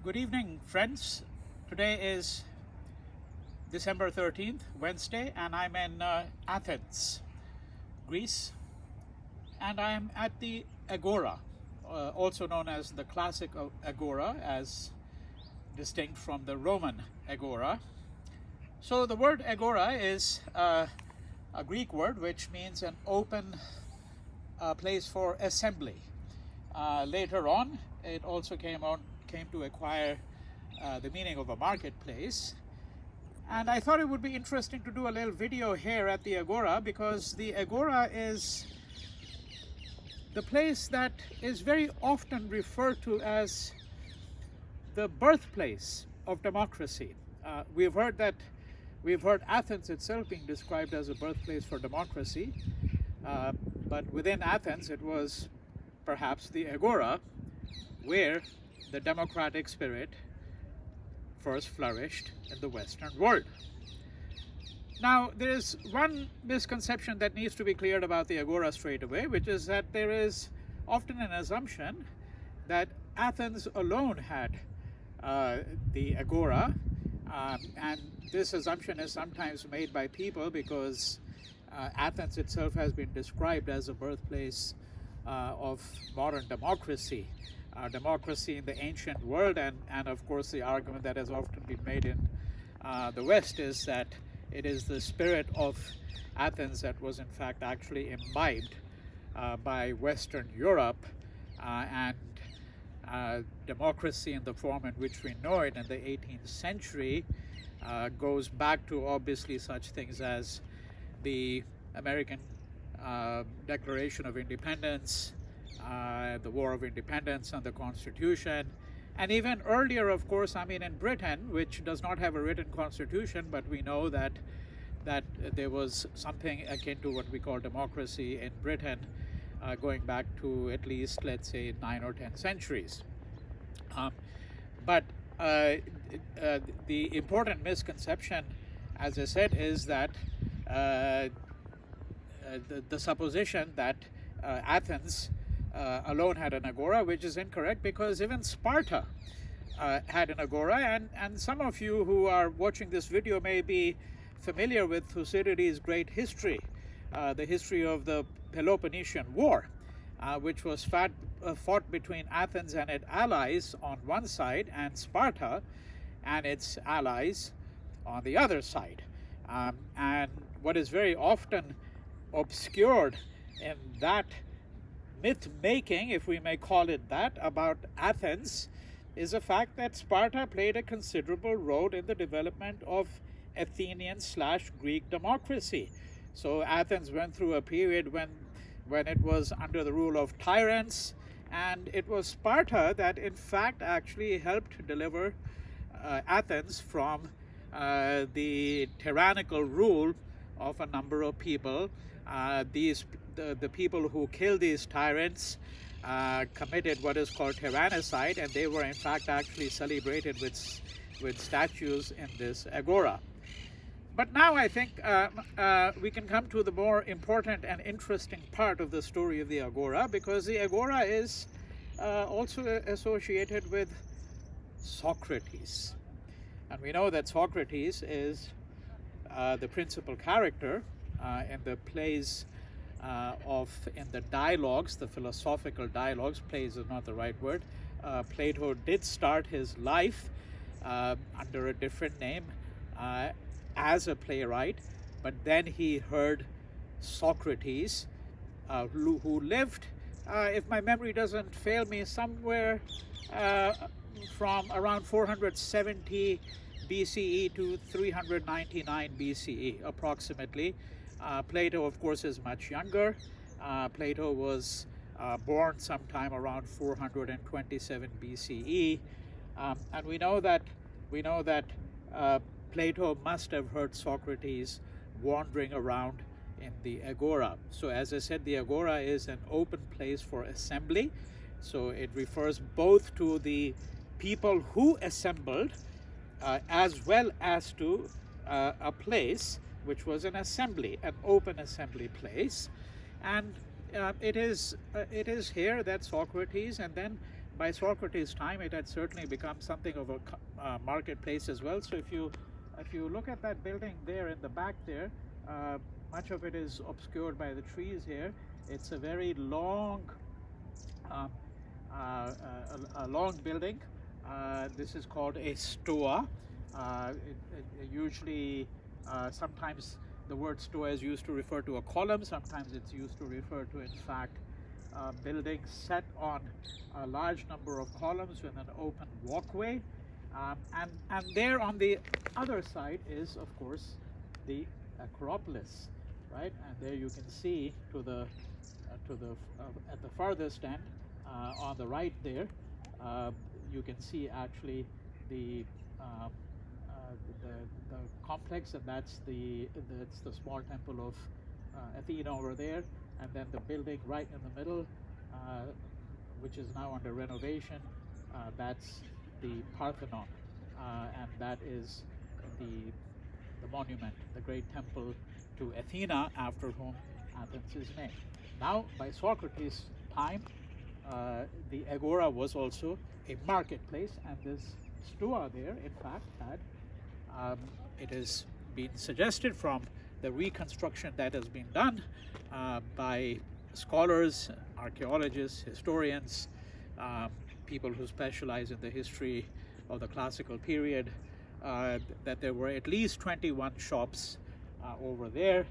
Good evening, friends. Today is December 13th, Wednesday, and I'm in Athens, Greece, and I'm at the Agora, also known as the classic Agora, as distinct from the Roman Agora. So the word Agora is a Greek word which means an open place for assembly. Later on, it also came to acquire the meaning of a marketplace. And I thought it would be interesting to do a little video here at the Agora, because the Agora is the place that is very often referred to as the birthplace of democracy. We've heard Athens itself being described as a birthplace for democracy, but within Athens it was perhaps the Agora where the democratic spirit first flourished in the Western world. Now, there is one misconception that needs to be cleared about the Agora straight away, which is that there is often an assumption that Athens alone had the Agora, and this assumption is sometimes made by people because Athens itself has been described as a birthplace of modern democracy. Democracy in the ancient world, and of course the argument that has often been made in the West is that it is the spirit of Athens that was in fact actually imbibed by Western Europe, and democracy in the form in which we know it in the 18th century goes back to obviously such things as the American Declaration of Independence, the War of Independence, and the Constitution. And even earlier, of course, in Britain, which does not have a written constitution, but we know that there was something akin to what we call democracy in Britain, going back to at least, let's say, 9 or 10 centuries. But the important misconception, as I said, is that the supposition that Athens alone had an agora, which is incorrect, because even Sparta had an agora, and some of you who are watching this video may be familiar with Thucydides' great history, the history of the Peloponnesian War, which was fought between Athens and its allies on one side, and Sparta and its allies on the other side. And what is very often obscured in that myth-making, if we may call it that, about Athens is the fact that Sparta played a considerable role in the development of Athenian/Greek democracy. So Athens went through a period when it was under the rule of tyrants, and it was Sparta that in fact actually helped deliver Athens from the tyrannical rule of a number of people. The people who killed these tyrants committed what is called tyrannicide, and they were in fact actually celebrated with statues in this agora. But now I think we can come to the more important and interesting part of the story of the agora, because the agora is also associated with Socrates. And we know that Socrates is the principal character in the plays in the dialogues, the philosophical dialogues. Plays is not the right word. Plato did start his life under a different name as a playwright, but then he heard Socrates, who lived, if my memory doesn't fail me, somewhere from around 470 BCE to 399 BCE approximately. Plato, of course, is much younger. Plato was born sometime around 427 BCE, and we know that Plato must have heard Socrates wandering around in the agora. So, as I said, the agora is an open place for assembly. So it refers both to the people who assembled, as well as to a place which was an assembly, an open assembly place. And it is here that Socrates and then by Socrates' time, it had certainly become something of a marketplace as well. So if you look at that building there in the back there, much of it is obscured by the trees here. It's a very long, a long building. This is called a stoa. Usually, sometimes the word stoa is used to refer to a column. Sometimes it's used to refer to, in fact, buildings set on a large number of columns with an open walkway. And there on the other side is, of course, the Acropolis, right? And there you can see to the at the farthest end, on the right there, you can see actually the complex, and that's the small temple of Athena over there, and then the building right in the middle, which is now under renovation. That's the Parthenon, and that is the monument, the great temple to Athena, after whom Athens is named. Now, by Socrates' time, the Agora was also a marketplace, and this stoa there, in fact, had, it has been suggested from the reconstruction that has been done by scholars, archaeologists, historians, people who specialize in the history of the classical period, that there were at least 21 shops over there,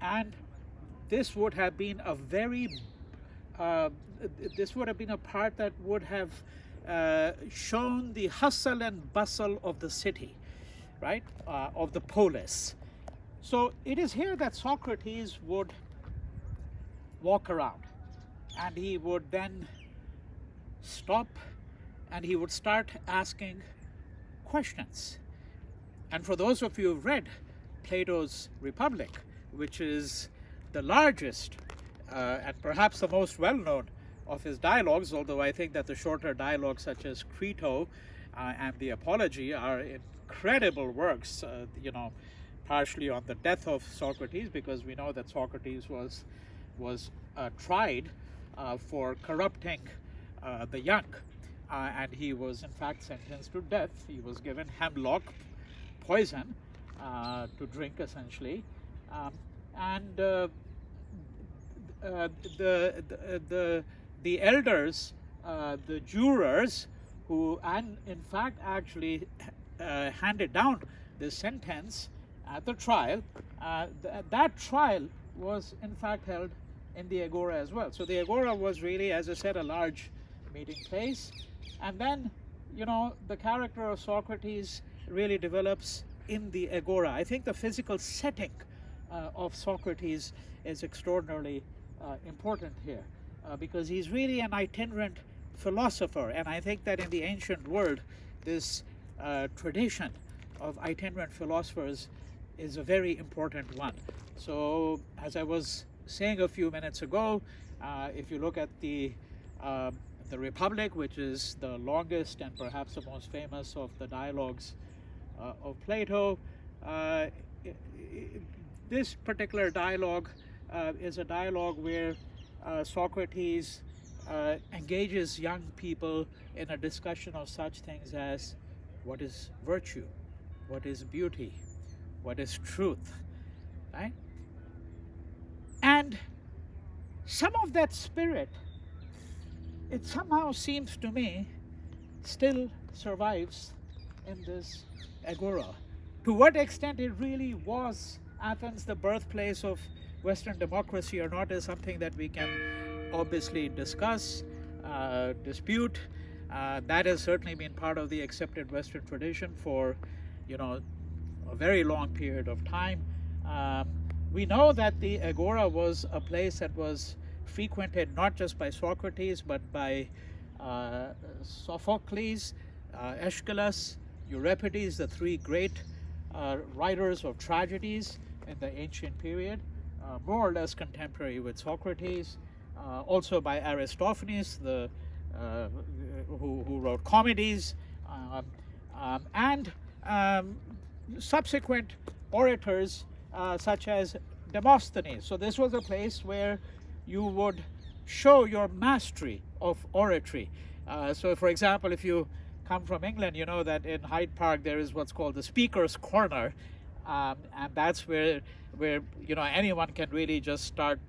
and this would have been a very this would have been a part that would have shown the hustle and bustle of the city, right, of the polis. So it is here that Socrates would walk around, and he would then stop and he would start asking questions. And for those of you who've read Plato's Republic, which is the largest and perhaps the most well-known of his dialogues, although I think that the shorter dialogues such as Crito and the Apology are incredible works, partially on the death of Socrates, because we know that Socrates was tried for corrupting the young, and he was in fact sentenced to death. He was given hemlock poison to drink, essentially, and the elders, the jurors, who in fact actually handed down the sentence at the trial, that trial was in fact held in the Agora as well. So the Agora was really, as I said, a large meeting place. And then, the character of Socrates really develops in the Agora. I think the physical setting of Socrates is extraordinarily important here, because he's really an itinerant philosopher. And I think that in the ancient world, this tradition of itinerant philosophers is a very important one. So, as I was saying a few minutes ago, if you look at the Republic, which is the longest and perhaps the most famous of the dialogues of Plato, this particular dialogue is a dialogue where Socrates engages young people in a discussion of such things as what is virtue, what is beauty, what is truth, right? And some of that spirit, it somehow seems to me, still survives in this Agora. To what extent it really was Athens the birthplace of Western democracy or not is something that we can obviously discuss, dispute. That has certainly been part of the accepted Western tradition for, a very long period of time. We know that the Agora was a place that was frequented not just by Socrates, but by Sophocles, Aeschylus, Euripides, the three great writers of tragedies in the ancient period, more or less contemporary with Socrates, also by Aristophanes, who wrote comedies, and subsequent orators such as Demosthenes. So this was a place where you would show your mastery of oratory. So, for example, if you come from England, you know that in Hyde Park there is what's called the Speaker's Corner, and that's where anyone can really just start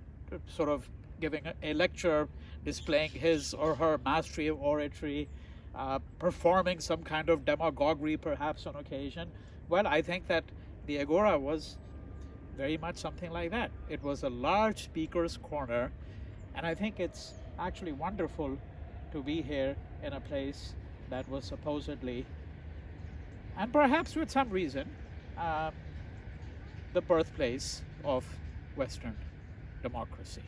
sort of giving a lecture, displaying his or her mastery of oratory, performing some kind of demagoguery perhaps on occasion. Well, I think that the Agora was very much something like that. It was a large speaker's corner, and I think it's actually wonderful to be here in a place that was supposedly, and perhaps with some reason, the birthplace of Western democracy.